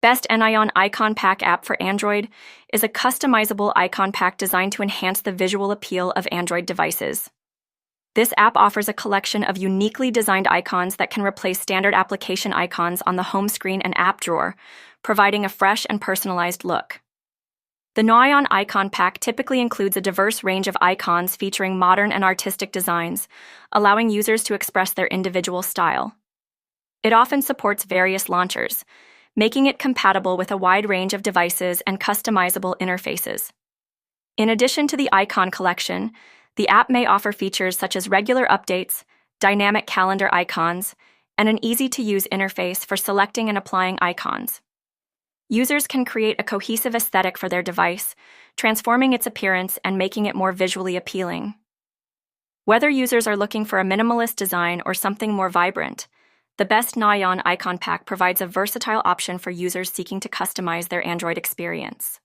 Best Nyon Icon Pack app for Android is a customizable icon pack designed to enhance the visual appeal of Android devices. This app offers a collection of uniquely designed icons that can replace standard application icons on the home screen and app drawer, providing a fresh and personalized look. The Nyon Icon Pack typically includes a diverse range of icons featuring modern and artistic designs, allowing users to express their individual style. It often supports various launchers, making it compatible with a wide range of devices and customizable interfaces. In addition to the icon collection, the app may offer features such as regular updates, dynamic calendar icons, and an easy-to-use interface for selecting and applying icons. Users can create a cohesive aesthetic for their device, transforming its appearance and making it more visually appealing. Whether users are looking for a minimalist design or something more vibrant, the Best Nyon Icon Pack provides a versatile option for users seeking to customize their Android experience.